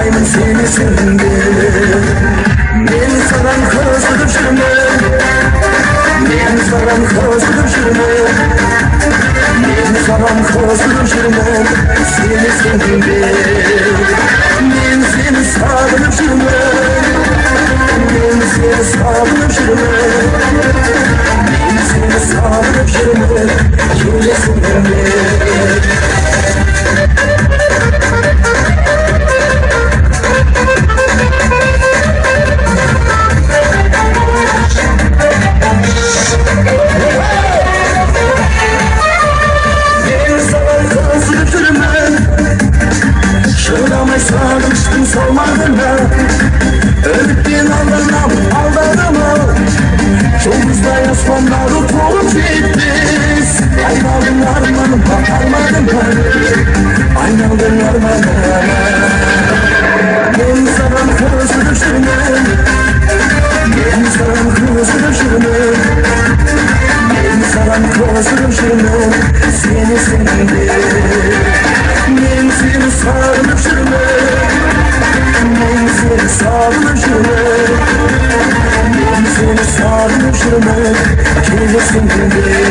Bakmayın seni sevindi. Beni saran kız düşürme. Beni saran kız düşürme. Beni saran kız düşürme. Seni sevindi. Ben seni sardım düşürme. Ben seni sardım düşürme. Ben seni sardım düşürme. Köylesin beni. Sarmıştım sormadın da öptün aldadım Çomuzda yaslanlar utulup gittiz. Aynaldın armanım armadım Aynaldın armadım. Ben saran kızı düşürmem. Ben saran kızı düşürmem. Ben saran kızı düşürmem. Seni sevdim. Ben seni sardım düşürmem. Ben seni sardım düşürmem. Ben seni sardım düşürmem. Köylesin beni.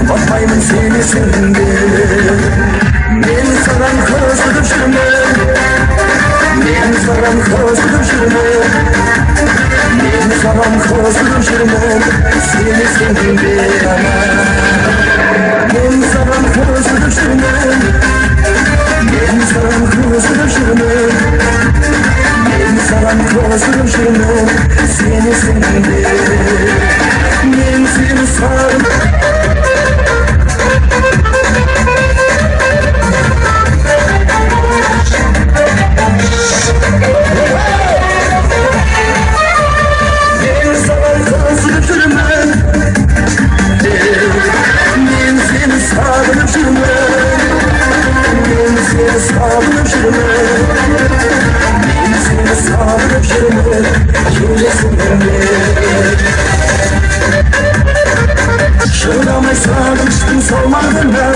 Bakmayın seni sevindi. Beni saran kızı düşürmem. Beni saran kızı düşürmem. Beni saran kızı düşürmem. Seni sevindi. Beni saran kızı düşürmem. Beni saran kızı düşürmem. Beni saran kızı düşürmem. Seni sevindi. Ben seni sardım. Şuradan sarmıştım sormadın da